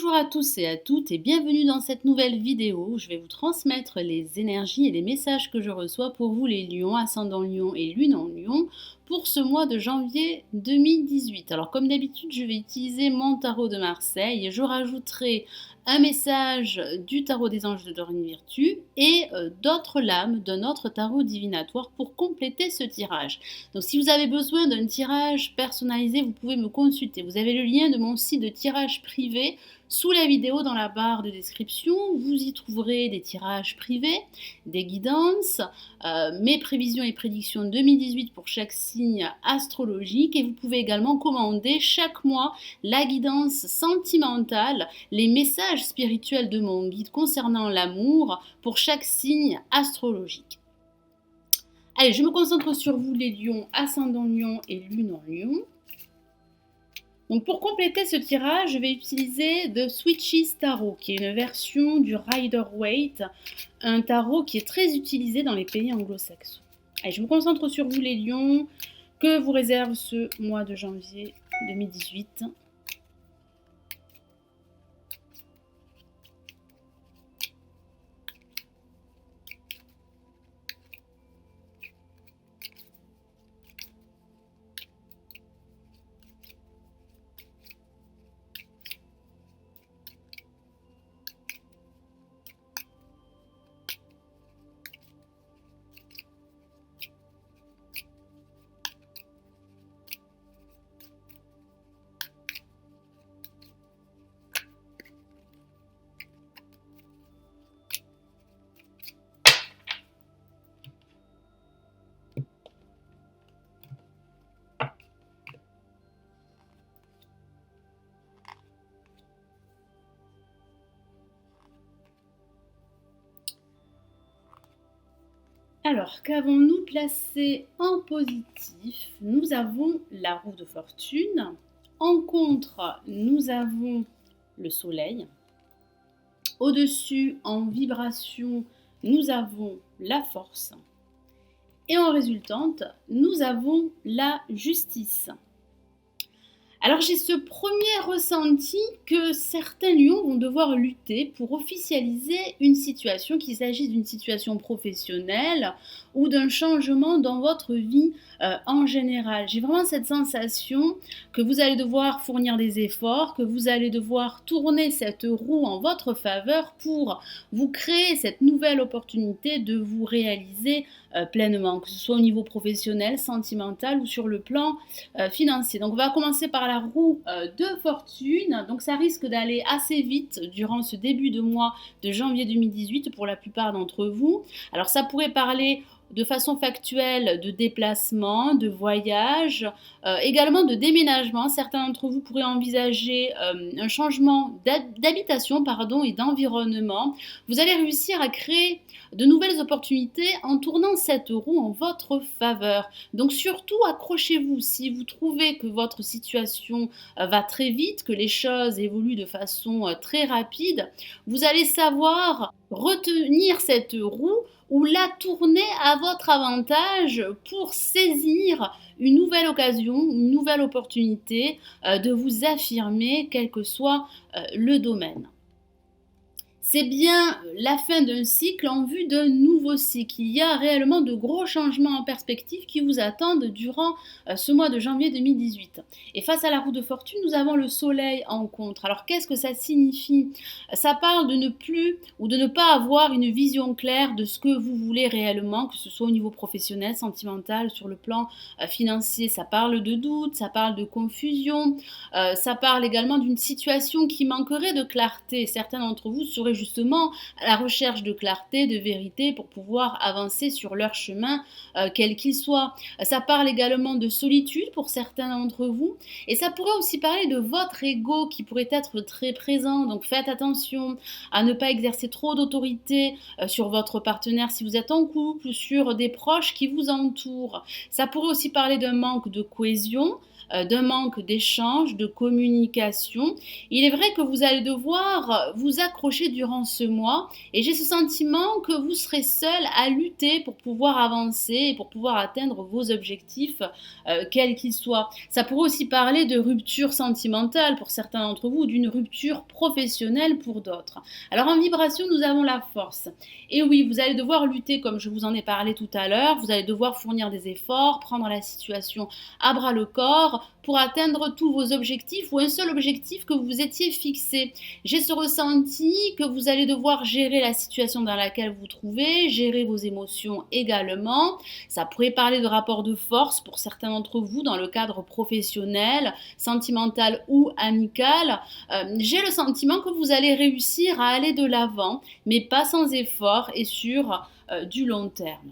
Bonjour à tous et à toutes et bienvenue dans cette nouvelle vidéo où je vais vous transmettre les énergies et les messages que je reçois pour vous les lions, ascendant lion et lune en lion pour ce mois de janvier 2018. Alors comme d'habitude je vais utiliser mon tarot de Marseille et je rajouterai un message du tarot des anges de Dorine Virtue et d'autres lames d'un autre tarot divinatoire pour compléter ce tirage. Donc si vous avez besoin d'un tirage personnalisé, vous pouvez me consulter. Vous avez le lien de mon site de tirage privé sous la vidéo dans la barre de description. Vous y trouverez des tirages privés, des guidances, mes prévisions et prédictions 2018 pour chaque signe astrologique et vous pouvez également commander chaque mois la guidance sentimentale, les messages spirituels de mon guide concernant l'amour pour chaque signe astrologique. Allez, je me concentre sur vous les lions, ascendant lion et lune en lion. Donc pour compléter ce tirage, je vais utiliser The Switches Tarot, qui est une version du Rider-Waite, un tarot qui est très utilisé dans les pays anglo-saxons. Allez, je me concentre sur vous les lions, que vous réserve ce mois de janvier 2018. Alors, qu'avons-nous placé en positif? Nous avons la roue de fortune. En contre, nous avons le soleil. Au-dessus, en vibration, nous avons la force. Et en résultante, nous avons la justice. Alors j'ai ce premier ressenti que certains lions vont devoir lutter pour officialiser une situation, qu'il s'agisse d'une situation professionnelle ou d'un changement dans votre vie en général. J'ai vraiment cette sensation que vous allez devoir fournir des efforts, que vous allez devoir tourner cette roue en votre faveur pour vous créer cette nouvelle opportunité de vous réaliser pleinement, que ce soit au niveau professionnel, sentimental ou sur le plan financier. Donc on va commencer par la roue de fortune. Donc ça risque d'aller assez vite durant ce début de mois de janvier 2018 pour la plupart d'entre vous. Alors ça pourrait parler de façon factuelle de déplacement, de voyage, également de déménagement. Certains d'entre vous pourraient envisager un changement d'habitation et d'environnement. Vous allez réussir à créer de nouvelles opportunités en tournant cette roue en votre faveur. Donc surtout accrochez-vous si vous trouvez que votre situation va très vite, que les choses évoluent de façon très rapide. Vous allez savoir retenir cette roue ou la tourner à votre avantage pour saisir une nouvelle occasion, une nouvelle opportunité de vous affirmer quel que soit le domaine. C'est bien la fin d'un cycle en vue d'un nouveau cycle. Il y a réellement de gros changements en perspective qui vous attendent durant ce mois de janvier 2018. Et face à la roue de fortune, nous avons le soleil en contre. Alors qu'est-ce que ça signifie? Ça parle de ne plus ou de ne pas avoir une vision claire de ce que vous voulez réellement, que ce soit au niveau professionnel, sentimental, sur le plan financier. Ça parle de doute, ça parle de confusion, ça parle également d'une situation qui manquerait de clarté. Certains d'entre vous seraient justement à la recherche de clarté, de vérité pour pouvoir avancer sur leur chemin, quel qu'il soit. Ça parle également de solitude pour certains d'entre vous et ça pourrait aussi parler de votre ego qui pourrait être très présent. Donc faites attention à ne pas exercer trop d'autorité sur votre partenaire si vous êtes en couple ou sur des proches qui vous entourent. Ça pourrait aussi parler d'un manque de cohésion, d'un manque d'échange, de communication. Il est vrai que vous allez devoir vous accrocher durant ce mois et j'ai ce sentiment que vous serez seul à lutter pour pouvoir avancer et pour pouvoir atteindre vos objectifs, quels qu'ils soient. Ça pourrait aussi parler de rupture sentimentale pour certains d'entre vous, ou d'une rupture professionnelle pour d'autres. Alors en vibration, nous avons la force. Et oui, vous allez devoir lutter comme je vous en ai parlé tout à l'heure, vous allez devoir fournir des efforts, prendre la situation à bras le corps pour atteindre tous vos objectifs ou un seul objectif que vous étiez fixé. J'ai ce ressenti que vous allez devoir gérer la situation dans laquelle vous vous trouvez, gérer vos émotions également. Ça pourrait parler de rapport de force pour certains d'entre vous dans le cadre professionnel, sentimental ou amical. J'ai le sentiment que vous allez réussir à aller de l'avant, mais pas sans effort et sur du long terme.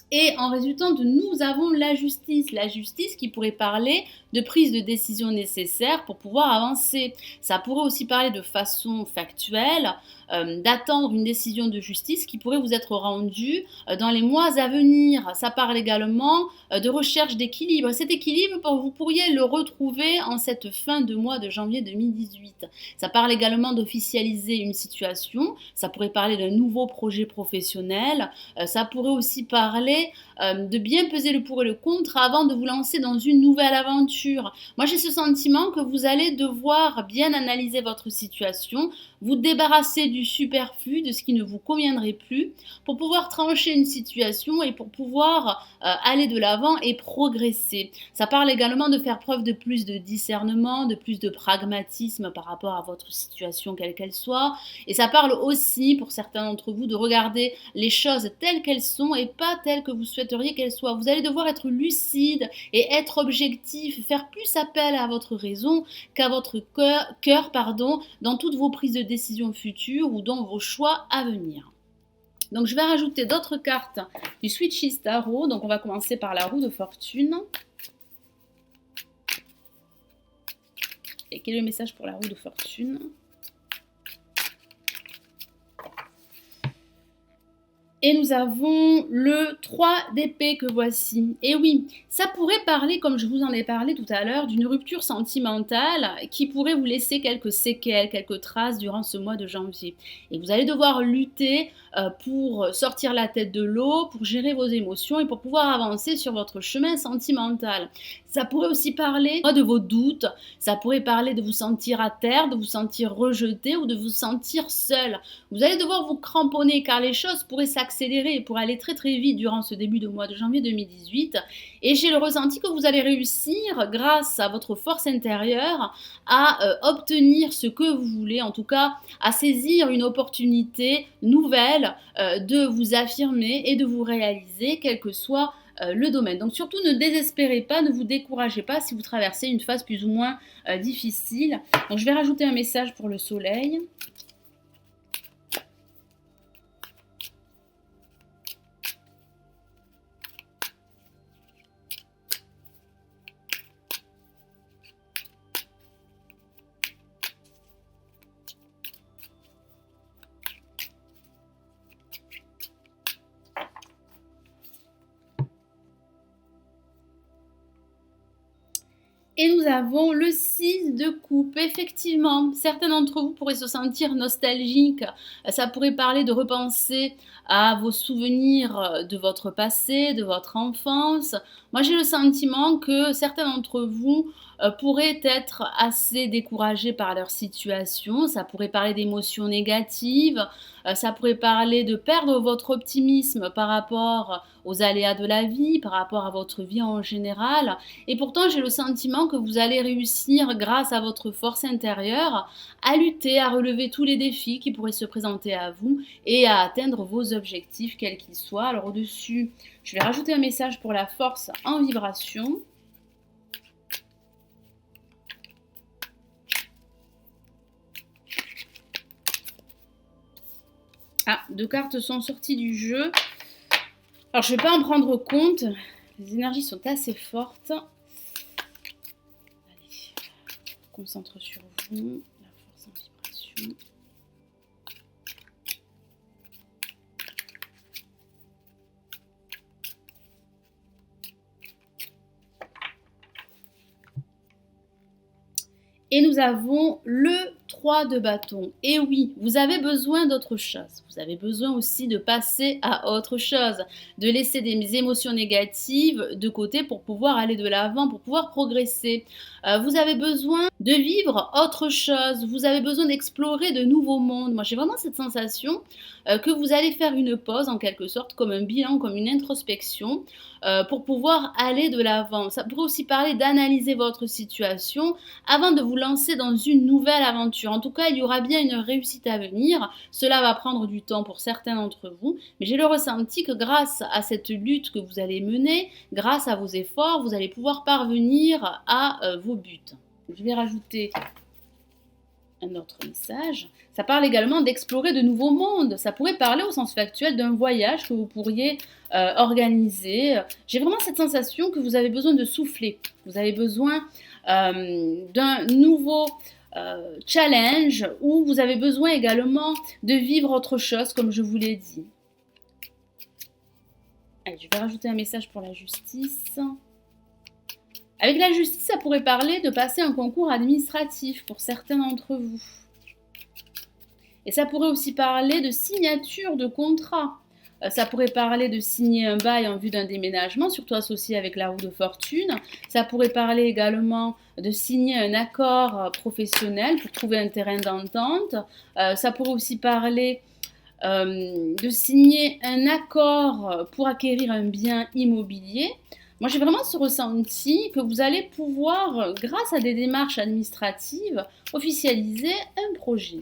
Et en résultante, nous avons la justice qui pourrait parler de prise de décision nécessaire pour pouvoir avancer. Ça pourrait aussi parler de façon factuelle, d'attendre une décision de justice qui pourrait vous être rendue dans les mois à venir. Ça parle également de recherche d'équilibre. Cet équilibre, vous pourriez le retrouver en cette fin de mois de janvier 2018. Ça parle également d'officialiser une situation. Ça pourrait parler d'un nouveau projet professionnel. Ça pourrait aussi parler de bien peser le pour et le contre avant de vous lancer dans une nouvelle aventure. Moi, j'ai ce sentiment que vous allez devoir bien analyser votre situation, vous débarrasser du superflu, de ce qui ne vous conviendrait plus, pour pouvoir trancher une situation et pour pouvoir aller de l'avant et progresser. Ça parle également de faire preuve de plus de discernement, de plus de pragmatisme par rapport à votre situation quelle qu'elle soit. Et ça parle aussi, pour certains d'entre vous, de regarder les choses telles qu'elles sont et pas telles que vous souhaiteriez qu'elles soient. Vous allez devoir être lucide et être objectif, faire plus appel à votre raison qu'à votre cœur, dans toutes vos prises de décision futures ou dans vos choix à venir. Donc je vais rajouter d'autres cartes du Switchy Tarot. Donc on va commencer par la roue de fortune. Et quel est le message pour la roue de fortune ? Et nous avons le 3 d'épée que voici. Et oui, ça pourrait parler, comme je vous en ai parlé tout à l'heure, d'une rupture sentimentale qui pourrait vous laisser quelques séquelles, quelques traces durant ce mois de janvier. Et vous allez devoir lutter pour sortir la tête de l'eau, pour gérer vos émotions et pour pouvoir avancer sur votre chemin sentimental. Ça pourrait aussi parler de vos doutes, ça pourrait parler de vous sentir à terre, de vous sentir rejeté ou de vous sentir seul. Vous allez devoir vous cramponner car les choses pourraient s'accélérer et pourraient aller très très vite durant ce début de mois de janvier 2018. Et j'ai le ressenti que vous allez réussir, grâce à votre force intérieure, à obtenir ce que vous voulez, en tout cas à saisir une opportunité nouvelle de vous affirmer et de vous réaliser, quel que soit le domaine. Donc surtout ne désespérez pas, ne vous découragez pas si vous traversez une phase plus ou moins difficile. Donc je vais rajouter un message pour le soleil. Et nous avons le 6 de coupe. Effectivement, certains d'entre vous pourraient se sentir nostalgiques. Ça pourrait parler de repenser à vos souvenirs de votre passé, de votre enfance. Moi, j'ai le sentiment que certains d'entre vous pourraient être assez découragés par leur situation. Ça pourrait parler d'émotions négatives. Ça pourrait parler de perdre votre optimisme par rapport aux aléas de la vie, par rapport à votre vie en général. Et pourtant, j'ai le sentiment que vous allez réussir, grâce à votre force intérieure, à lutter, à relever tous les défis qui pourraient se présenter à vous et à atteindre vos objectifs, quels qu'ils soient. Alors au-dessus, je vais rajouter un message pour la force en vibration. Ah, 2 cartes sont sorties du jeu. Alors, je ne vais pas en prendre compte. Les énergies sont assez fortes. Allez, concentre sur vous. La force en vibration. Et nous avons le 3 de bâton. Et oui, vous avez besoin d'autre chose. Vous avez besoin aussi de passer à autre chose, de laisser des émotions négatives de côté pour pouvoir aller de l'avant, pour pouvoir progresser. Vous avez besoin de vivre autre chose. Vous avez besoin d'explorer de nouveaux mondes. Moi, j'ai vraiment cette sensation que vous allez faire une pause en quelque sorte, comme un bilan, comme une introspection, pour pouvoir aller de l'avant. Ça pourrait aussi parler d'analyser votre situation avant de vous lancer dans une nouvelle aventure. En tout cas, il y aura bien une réussite à venir. Cela va prendre du temps pour certains d'entre vous, mais j'ai le ressenti que grâce à cette lutte que vous allez mener, grâce à vos efforts, vous allez pouvoir parvenir à vos buts. Je vais rajouter un autre message. Ça parle également d'explorer de nouveaux mondes. Ça pourrait parler au sens factuel d'un voyage que vous pourriez organiser. J'ai vraiment cette sensation que vous avez besoin de souffler. Vous avez besoin d'un nouveau challenge où vous avez besoin également de vivre autre chose, comme je vous l'ai dit. Allez, je vais rajouter un message pour la justice. Avec la justice, ça pourrait parler de passer un concours administratif pour certains d'entre vous. Et ça pourrait aussi parler de signature de contrat. Ça pourrait parler de signer un bail en vue d'un déménagement, surtout associé avec la roue de fortune. Ça pourrait parler également de signer un accord professionnel pour trouver un terrain d'entente. Ça pourrait aussi parler de signer un accord pour acquérir un bien immobilier. Moi, j'ai vraiment ce ressenti que vous allez pouvoir, grâce à des démarches administratives, officialiser un projet.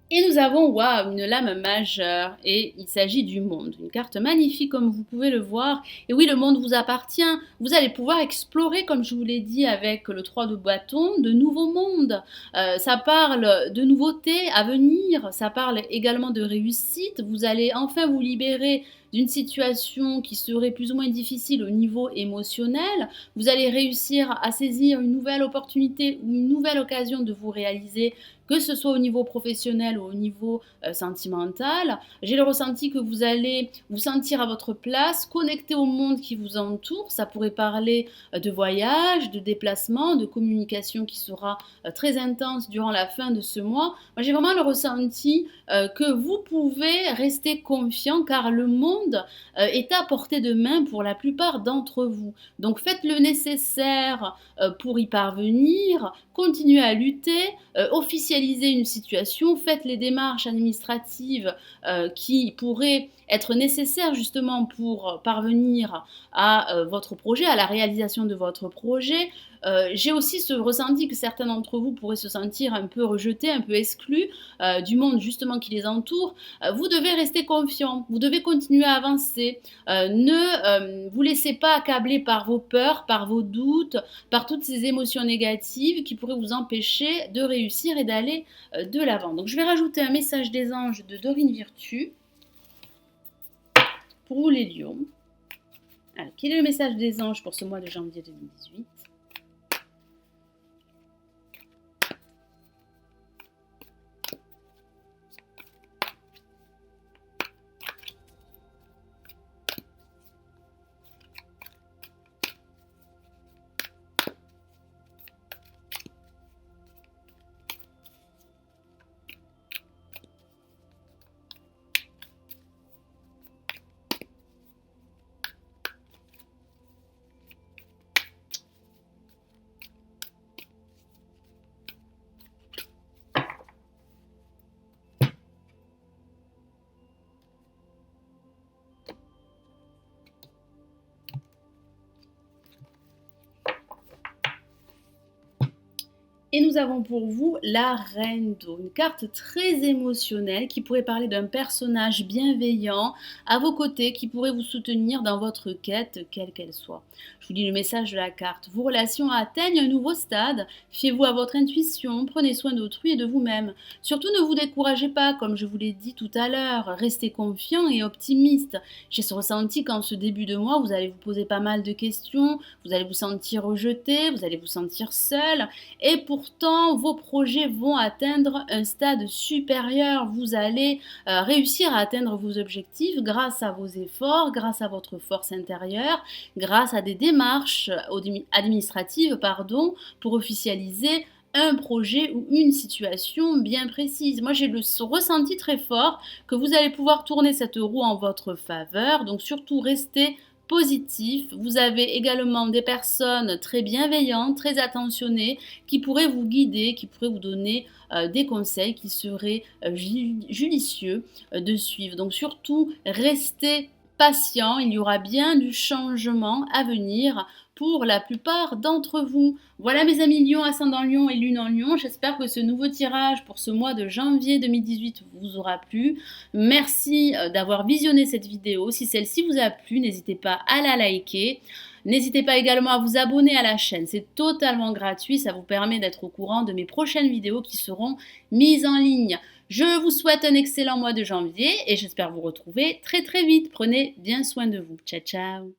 Et nous avons, waouh, une lame majeure, et il s'agit du monde. Une carte magnifique comme vous pouvez le voir. Et oui, le monde vous appartient. Vous allez pouvoir explorer, comme je vous l'ai dit avec le 3 de bâton, de nouveaux mondes. Ça parle de nouveautés à venir, ça parle également de réussite. Vous allez enfin vous libérer d'une situation qui serait plus ou moins difficile au niveau émotionnel. Vous allez réussir à saisir une nouvelle opportunité ou une nouvelle occasion de vous réaliser, que ce soit au niveau professionnel ou au niveau sentimental. J'ai le ressenti que vous allez vous sentir à votre place, connecté au monde qui vous entoure. Ça pourrait parler de voyage, de déplacement, de communication qui sera très intense durant la fin de ce mois. Moi, j'ai vraiment le ressenti que vous pouvez rester confiant car le monde est à portée de main pour la plupart d'entre vous. Donc faites le nécessaire pour y parvenir, continuez à lutter, officialisez une situation, faites les démarches administratives qui pourraient être nécessaires justement pour parvenir à votre projet, à la réalisation de votre projet. J'ai aussi ce ressenti que certains d'entre vous pourraient se sentir un peu rejetés, un peu exclus du monde justement qui les entoure. Vous devez rester confiant, vous devez continuer à avancer. Ne vous laissez pas accabler par vos peurs, par vos doutes, par toutes ces émotions négatives qui pourraient vous empêcher de réussir et d'aller de l'avant. Donc je vais rajouter un message des anges de Dorine Virtue pour vous les lions. Alors, quel est le message des anges pour ce mois de janvier 2018 ? Et nous avons pour vous la Reine d'eau, une carte très émotionnelle qui pourrait parler d'un personnage bienveillant à vos côtés qui pourrait vous soutenir dans votre quête, quelle qu'elle soit. Je vous lis le message de la carte. Vos relations atteignent un nouveau stade. Fiez-vous à votre intuition, prenez soin d'autrui et de vous-même. Surtout ne vous découragez pas, comme je vous l'ai dit tout à l'heure. Restez confiant et optimiste. J'ai ce ressenti qu'en ce début de mois, vous allez vous poser pas mal de questions, vous allez vous sentir rejeté, vous allez vous sentir seul. Et pour pourtant vos projets vont atteindre un stade supérieur. Vous allez réussir à atteindre vos objectifs grâce à vos efforts, grâce à votre force intérieure, grâce à des démarches administratives, pardon, pour officialiser un projet ou une situation bien précise. Moi, j'ai le ressenti très fort que vous allez pouvoir tourner cette roue en votre faveur. Donc, surtout, restez positif. Vous avez également des personnes très bienveillantes, très attentionnées, qui pourraient vous guider, qui pourraient vous donner des conseils qui seraient judicieux de suivre. Donc, surtout, restez patient. Il y aura bien du changement à venir pour la plupart d'entre vous. Voilà mes amis Lion, ascendant Lion et Lune en Lion. J'espère que ce nouveau tirage pour ce mois de janvier 2018 vous aura plu. Merci d'avoir visionné cette vidéo. Si celle-ci vous a plu, n'hésitez pas à la liker. N'hésitez pas également à vous abonner à la chaîne. C'est totalement gratuit. Ça vous permet d'être au courant de mes prochaines vidéos qui seront mises en ligne. Je vous souhaite un excellent mois de janvier et j'espère vous retrouver très très vite. Prenez bien soin de vous. Ciao, ciao.